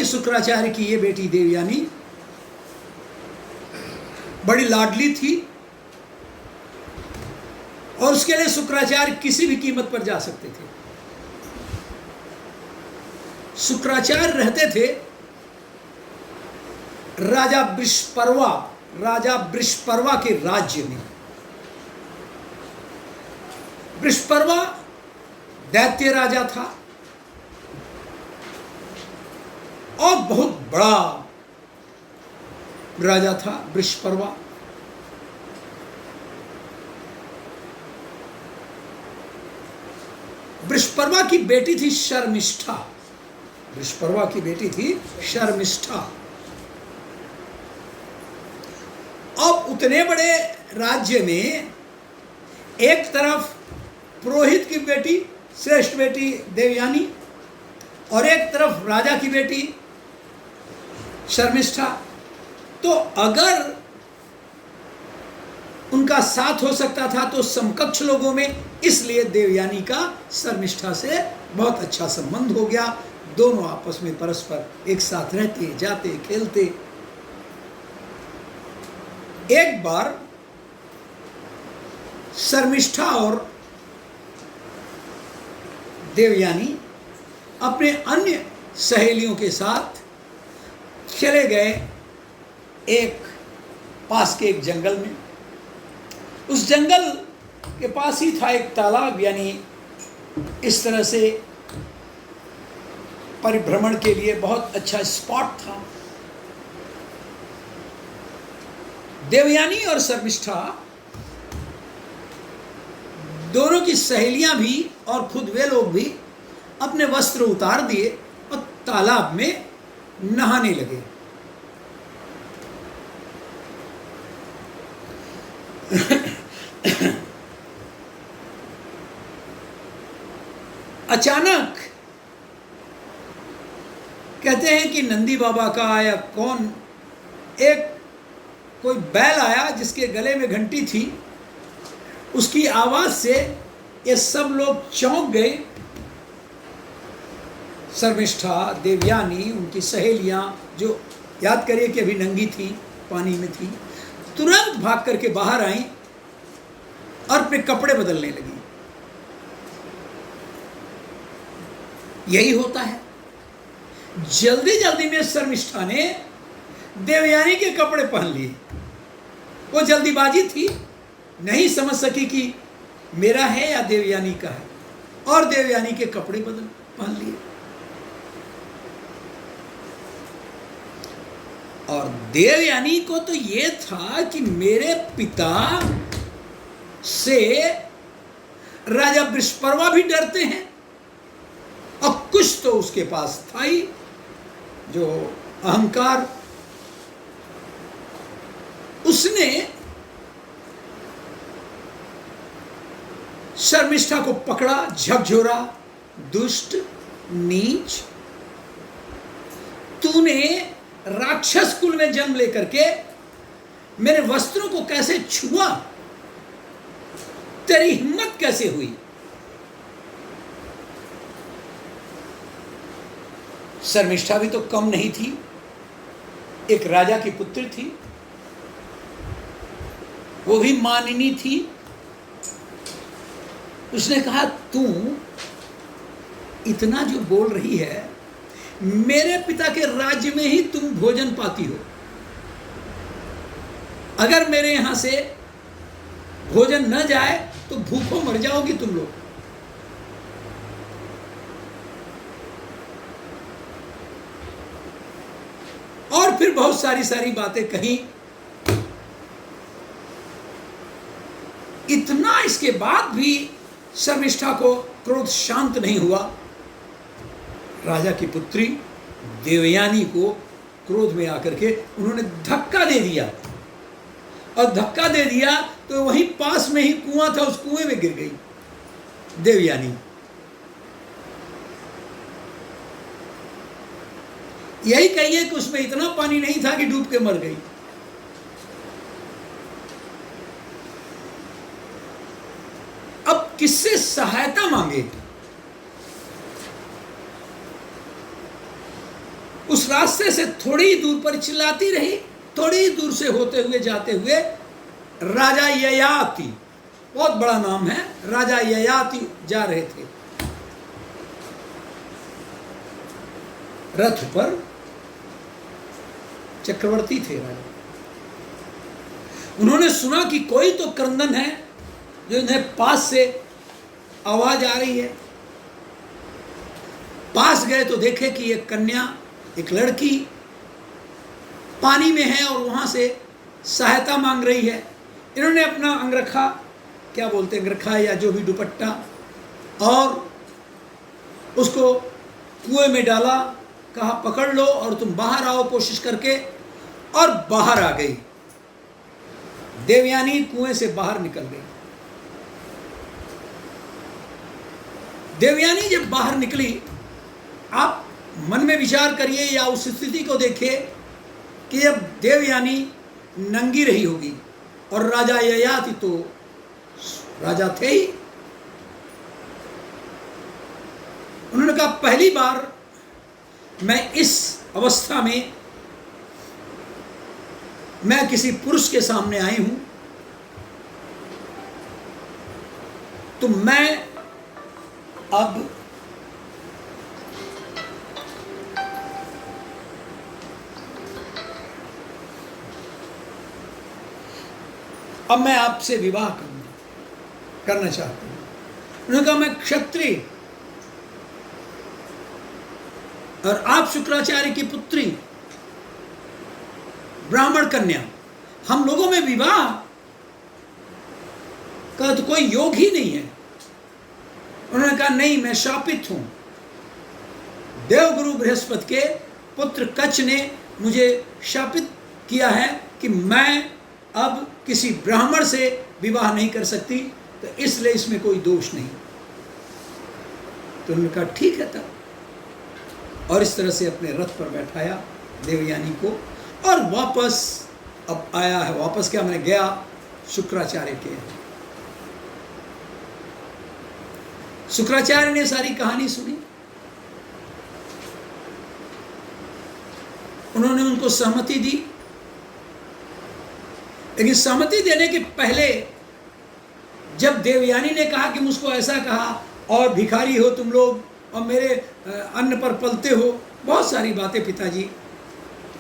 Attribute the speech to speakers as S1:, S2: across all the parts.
S1: शुक्राचार्य की ये बेटी देवयानी बड़ी लाडली थी और उसके लिए शुक्राचार्य किसी भी कीमत पर जा सकते थे। शुक्राचार्य रहते थे राजा वृषपर्वा के राज्य में। वृषपर्वा दैत्य राजा था और बहुत बड़ा राजा था वृषपर्वा। वृषपर्वा की बेटी थी शर्मिष्ठा। वृषपर्वा की बेटी थी शर्मिष्ठा। अब उतने बड़े राज्य में एक तरफ पुरोहित की बेटी, श्रेष्ठ बेटी देवयानी, और एक तरफ राजा की बेटी शर्मिष्ठा। तो अगर उनका साथ हो सकता था तो समकक्ष लोगों में, इसलिए देवयानी का शर्मिष्ठा से बहुत अच्छा संबंध हो गया। दोनों आपस में परस्पर एक साथ रहते, जाते, खेलते। एक बार शर्मिष्ठा और देवयानी अपने अन्य सहेलियों के साथ चले गए एक पास के एक जंगल में। उस जंगल के पास ही था एक तालाब, यानी इस तरह से परिभ्रमण के लिए बहुत अच्छा स्पॉट था। देवयानी और शर्मिष्ठा दोनों की सहेलियां भी और खुद वे लोग भी अपने वस्त्र उतार दिए और तालाब में नहाने लगे। अचानक कहते हैं कि नंदी बाबा का या कौन एक कोई बैल आया जिसके गले में घंटी थी। उसकी आवाज से ये सब लोग चौंक गए। शर्मिष्ठा, देवयानी, उनकी सहेलियां, जो याद करिए कि अभी नंगी थी, पानी में थी, तुरंत भाग करके बाहर आई और अपने कपड़े बदलने लगी। यही होता है, जल्दी जल्दी में शर्मिष्ठा ने देवयानी के कपड़े पहन लिए। वो जल्दीबाजी थी, नहीं समझ सकी कि मेरा है या देवयानी का है, और देवयानी के कपड़े पहन लिए। और देवयानी को तो ये था कि मेरे पिता से राजा वृषपर्वा भी डरते हैं, और कुछ तो उसके पास था ही, जो अहंकार। उसने शर्मिष्ठा को पकड़ा, झकझोरा, दुष्ट, नीच, तूने राक्षस कुल में जन्म लेकर के मेरे वस्त्रों को कैसे छुआ? तेरी हिम्मत कैसे हुई? शर्मिष्ठा भी तो कम नहीं थी, एक राजा की पुत्री थी, वो भी मानिनी थी। उसने कहा, तू इतना जो बोल रही है, मेरे पिता के राज्य में ही तुम भोजन पाती हो। अगर मेरे यहां से भोजन न जाए तो भूखों मर जाओगी तुम लोग। और फिर बहुत सारी बातें कही। इतना इसके बाद भी शर्मिष्ठा को क्रोध शांत नहीं हुआ। राजा की पुत्री देवयानी को क्रोध में आकर के उन्होंने धक्का दे दिया, और धक्का दे दिया तो वहीं पास में ही कुआं था, उस कुएं में गिर गई देवयानी। यही कहिए कि उसमें इतना पानी नहीं था कि डूब के मर गई। अब किससे सहायता मांगे? उस उस रास्ते से थोड़ी दूर पर चिल्लाती रही। थोड़ी दूर से होते हुए जाते हुए राजा ययाति, बहुत बड़ा नाम है, राजा ययाति जा रहे थे रथ पर। चक्रवर्ती थे राजा। उन्होंने सुना कि कोई तो क्रंदन है, जो इन्हें पास से आवाज आ रही है। पास गए तो देखे कि एक कन्या, एक लड़की पानी में है और वहां से सहायता मांग रही है। इन्होंने अपना अंगरखा, क्या बोलते हैं, अंगरखा या जो भी दुपट्टा, और उसको कुएं में डाला, कहा पकड़ लो और तुम बाहर आओ कोशिश करके, और बाहर आ गई। देवयानी कुएं से बाहर निकल गई। देवयानी जब बाहर निकली, आप मन में विचार करिए या उस स्थिति को देखिए कि अब देवयानी नंगी रही होगी और राजा ययाति तो राजा थे ही। उन्होंने कहा पहली बार मैं इस अवस्था में मैं किसी पुरुष के सामने आई हूं, तो मैं अब मैं आपसे विवाह करना चाहती हूं। उन्होंने कहा मैं क्षत्रिय और आप शुक्राचार्य की पुत्री, ब्राह्मण कन्या, हम लोगों में विवाह का तो कोई योग ही नहीं है। उन्होंने कहा नहीं, मैं शापित हूं। देवगुरु बृहस्पति के पुत्र कच्छ ने मुझे शापित किया है कि मैं अब किसी ब्राह्मण से विवाह नहीं कर सकती, तो इसलिए इसमें कोई दोष नहीं। तो उन्होंने कहा ठीक है तब, और इस तरह से अपने रथ पर बैठाया देवयानी को, और वापस अब आया है। वापस क्या, मैंने गया शुक्राचार्य के। शुक्राचार्य ने सारी कहानी सुनी। उन्होंने उनको सहमति दी, लेकिन सहमति देने के पहले जब देवयानी ने कहा कि मुझको ऐसा कहा, और भिखारी हो तुम लोग और मेरे अन्न पर पलते हो, बहुत सारी बातें पिताजी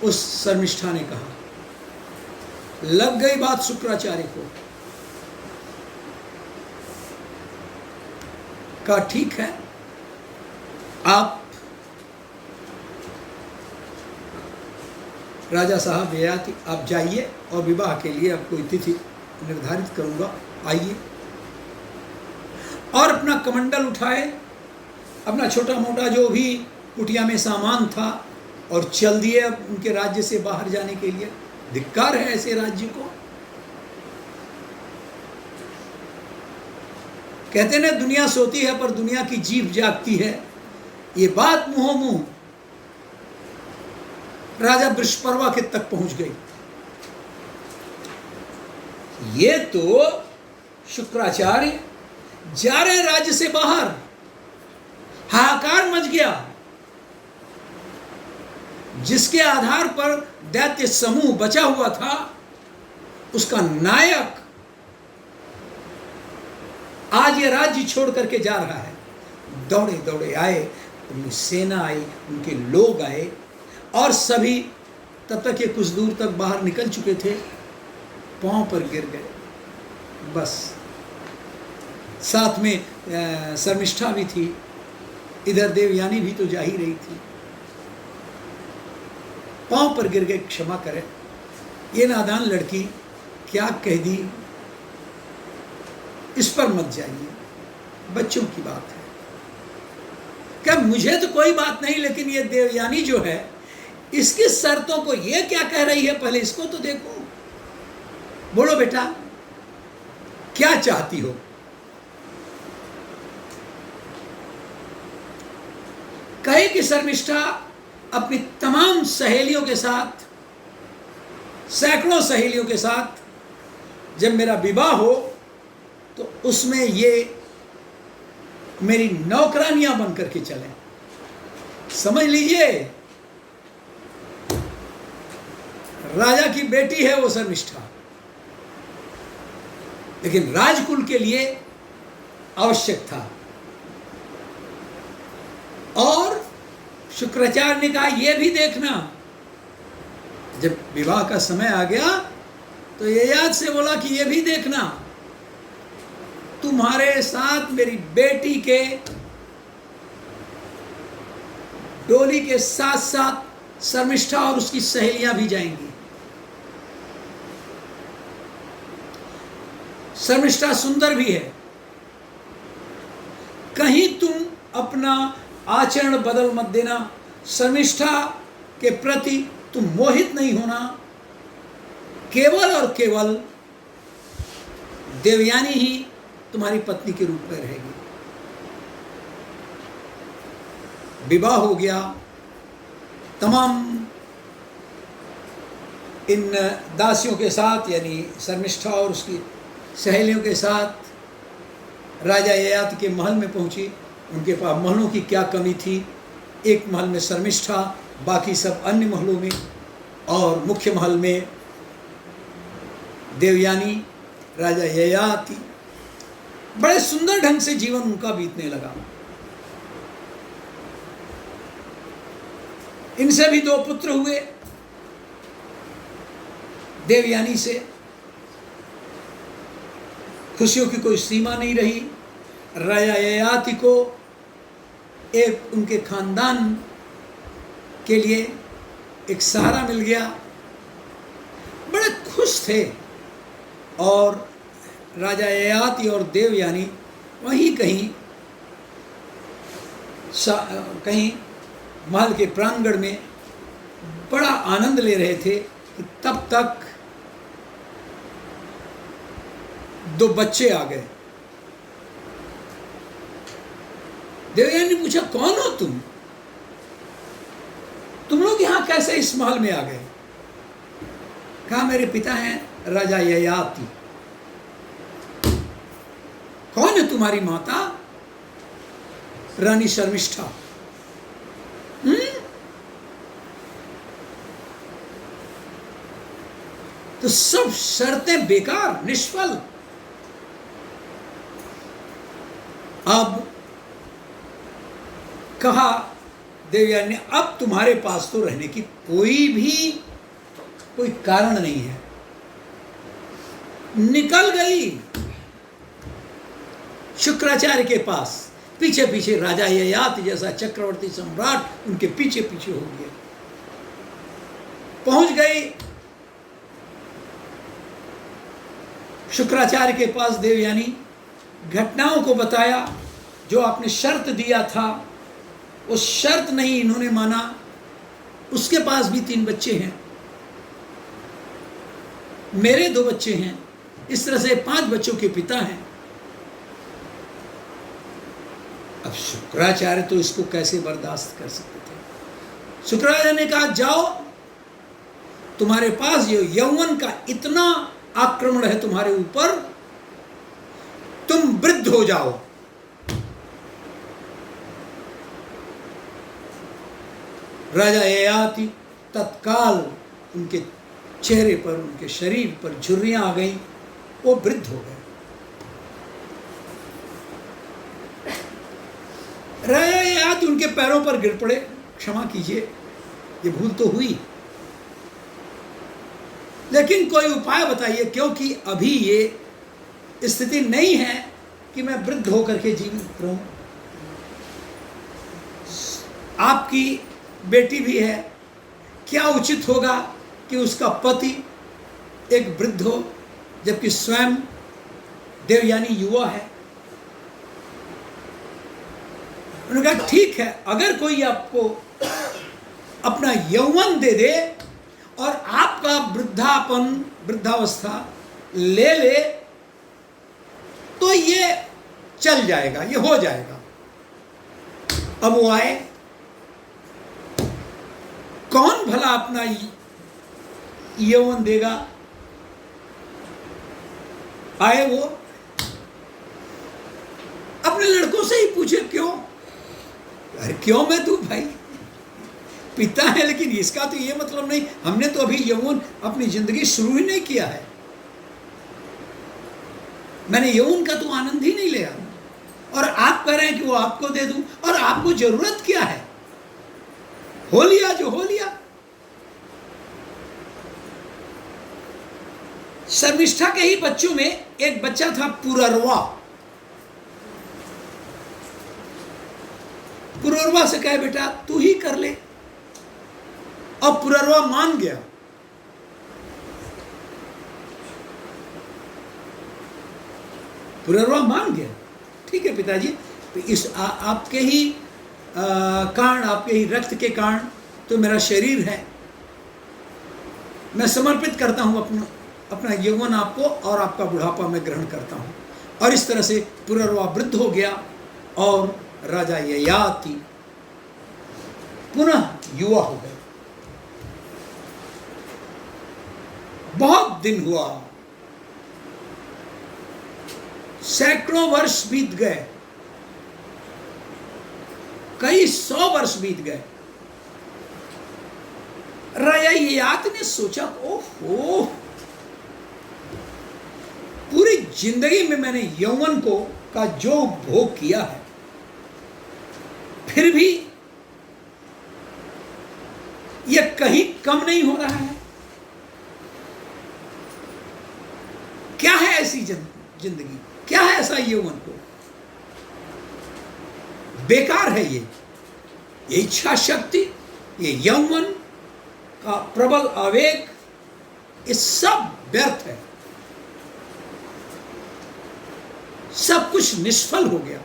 S1: उस शर्मिष्ठा ने कहा। लग गई बात शुक्राचार्य को। कहा ठीक है, आप राजा साहब ययाति आप जाइए और विवाह के लिए अब कोई तिथि निर्धारित करूंगा, आइए। और अपना कमंडल उठाए, अपना छोटा मोटा जो भी कुटिया में सामान था, और चल दिए अब उनके राज्य से बाहर जाने के लिए। धिक्कार है ऐसे राज्य को। कहते ना दुनिया सोती है पर दुनिया की जीभ जागती है। ये बात मुंहों मुंह राजा वृषपर्वा के तक पहुंच गई। ये तो शुक्राचार्य जा रहे राज्य से बाहर, हाहाकार मच गया। जिसके आधार पर दैत्य समूह बचा हुआ था, उसका नायक आज ये राज्य छोड़ करके जा रहा है। दौड़े दौड़े आए, उनकी सेना आई, उनके लोग आए, और सभी तब तक ये कुछ दूर तक बाहर निकल चुके थे, पांव पर गिर गए। बस साथ में शर्मिष्ठा भी थी, इधर देवयानी भी तो जा ही रही थी। पांव पर गिर गए, क्षमा करें, ये नादान लड़की क्या कह दी, इस पर मत जाइए, बच्चों की बात है। क्या मुझे तो कोई बात नहीं, लेकिन ये देवयानी जो है, इसकी शर्तों को ये क्या कह रही है, पहले इसको तो देखो। बोलो बेटा, क्या चाहती हो? कहे कि शर्मिष्ठा अपनी तमाम सहेलियों के साथ, सैकड़ों सहेलियों के साथ जब मेरा विवाह हो, तो उसमें ये मेरी नौकरानियां बन करके चलें। समझ लीजिए, राजा की बेटी है वो शर्मिष्ठा, लेकिन राजकुल के लिए आवश्यक था। और शुक्राचार्य ने कहा यह भी देखना, जब विवाह का समय आ गया तो ययाति से बोला कि यह भी देखना, तुम्हारे साथ मेरी बेटी के डोली के साथ साथ शर्मिष्ठा और उसकी सहेलियां भी जाएंगी। शर्मिष्ठा सुंदर भी है, कहीं तुम अपना आचरण बदल मत देना, शर्मिष्ठा के प्रति तुम मोहित नहीं होना, केवल और केवल देवयानी ही तुम्हारी पत्नी के रूप में रहेगी। विवाह हो गया, तमाम इन दासियों के साथ यानी शर्मिष्ठा और उसकी सहेलियों के साथ राजा ययाति के महल में पहुंची। उनके पास महलों की क्या कमी थी, एक महल में शर्मिष्ठा, बाकी सब अन्य महलों में, और मुख्य महल में देवयानी, राजा ययाति। बड़े सुंदर ढंग से जीवन उनका बीतने लगा। इनसे भी 2 पुत्र हुए। देवयानी से खुशियों की कोई सीमा नहीं रही। राजा ययाति को एक उनके खानदान के लिए एक सहारा मिल गया, बड़े खुश थे। और राजा ययाति और देवयानी वहीं कहीं महल के प्रांगण में बड़ा आनंद ले रहे थे कि तब तक 2 बच्चे आ गए। देवयानी ने पूछा कौन हो तुम लोग यहां कैसे इस महल में आ गए? कहा मेरे पिता हैं राजा ययाति। कौन है तुम्हारी माता? रानी शर्मिष्ठा। तो सब शर्तें बेकार, निष्फल। अब कहा देवयानी ने, अब तुम्हारे पास तो रहने की कोई कारण नहीं है। निकल गई शुक्राचार्य के पास, पीछे पीछे राजा ययाति जैसा चक्रवर्ती सम्राट उनके पीछे पीछे हो गया। पहुंच गई शुक्राचार्य के पास देवयानी, घटनाओं को बताया, जो आपने शर्त दिया था वो शर्त नहीं इन्होंने माना। उसके पास भी 3 बच्चे हैं, मेरे 2 बच्चे हैं, इस तरह से 5 बच्चों के पिता हैं। अब शुक्राचार्य तो इसको कैसे बर्दाश्त कर सकते थे। शुक्राचार्य ने कहा जाओ, तुम्हारे पास ये यौवन का इतना आक्रमण है तुम्हारे ऊपर, तुम वृद्ध हो जाओ। राजा ययाति तत्काल उनके चेहरे पर, उनके शरीर पर झुर्रियां आ गई, वो वृद्ध हो गए। राजा ययाति उनके पैरों पर गिर पड़े, क्षमा कीजिए, ये भूल तो हुई, लेकिन कोई उपाय बताइए, क्योंकि अभी ये स्थिति नहीं है कि मैं वृद्ध होकर के जीवित रहूं। आपकी बेटी भी है, क्या उचित होगा कि उसका पति एक वृद्ध हो, जबकि स्वयं देवयानी युवा है। उन्होंने कहा ठीक है, अगर कोई आपको अपना यौवन दे दे और आपका वृद्धावस्था ले ले तो ये चल जाएगा, ये हो जाएगा। अब वो आए, कौन भला अपना यौवन देगा? आए वो, अपने लड़कों से ही पूछे क्यों? अरे क्यों मैं तू भाई, पीता है, लेकिन इसका तो ये मतलब नहीं, हमने तो अभी यौवन अपनी जिंदगी शुरू ही नहीं किया है, मैंने यौवन का तो आनंद ही नहीं लिया, और आप कह रहे हैं कि वो आपको दे दूं, और आपको जरूरत क्या है? हो लिया जो हो लिया। शर्मिष्ठा के ही बच्चों में एक बच्चा था पुररवा। पुररवा से कहे बेटा तू ही कर ले, और पुररवा मान गया। पुररवा मान गया, ठीक है पिताजी, तो इस आपके ही कारण, आपके ही रक्त के कारण तो मेरा शरीर है, मैं समर्पित करता हूं अपना यौवन आपको, और आपका बुढ़ापा मैं ग्रहण करता हूं। और इस तरह से पुररवा वृद्ध हो गया, और राजा ययाति पुनः युवा हो गए। बहुत दिन हुआ, सैकड़ों वर्ष बीत गए, कई 100 वर्ष बीत गए। राजा ययाति ने सोचा, ओहो, पूरी जिंदगी में मैंने यौवन का जो उपभोग किया है, फिर भी यह कहीं कम नहीं हो रहा है। क्या है ऐसी जिंदगी, क्या है ऐसा यौवन को? बेकार है ये इच्छा शक्ति, ये यौवन का प्रबल आवेग, ये सब व्यर्थ है, सब कुछ निष्फल हो गया।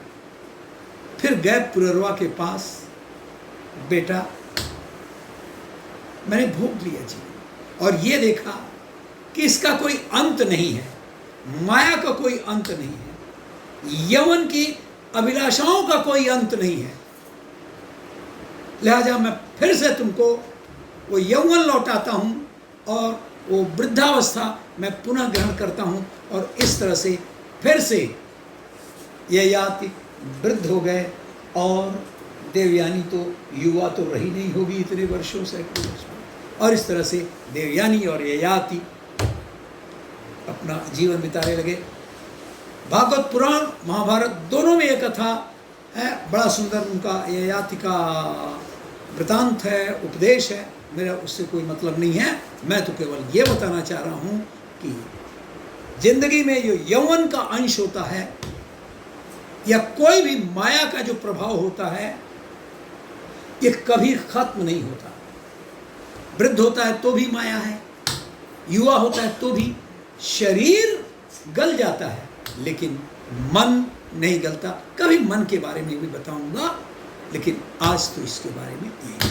S1: फिर गए पुररवा के पास, बेटा मैंने भोग लिया जीवन, और ये देखा कि इसका कोई अंत नहीं है, माया का कोई अंत नहीं है, यौवन की अभिलाषाओं का कोई अंत नहीं है, लिहाजा मैं फिर से तुमको वो यौवन लौटाता हूं, और वो वृद्धावस्था मैं पुनः ग्रहण करता हूं। और इस तरह से फिर से ययाति वृद्ध हो गए, और देवयानी तो युवा तो रही नहीं होगी इतने वर्षों से, और इस तरह से देवयानी और ययाति अपना जीवन बिताने लगे। भागवत पुराण महाभारत दोनों में ये कथा है, बड़ा सुंदर उनका ययाति का वृतांत है, उपदेश है, मेरा उससे कोई मतलब नहीं है। मैं तो केवल ये बताना चाह रहा हूँ कि जिंदगी में जो यौवन का अंश होता है, या कोई भी माया का जो प्रभाव होता है, ये कभी खत्म नहीं होता। वृद्ध होता है तो भी माया है, युवा होता है तो भी, शरीर गल जाता है लेकिन मन नहीं गलता। कभी मन के बारे में भी बताऊंगा, लेकिन आज तो इसके बारे में यही।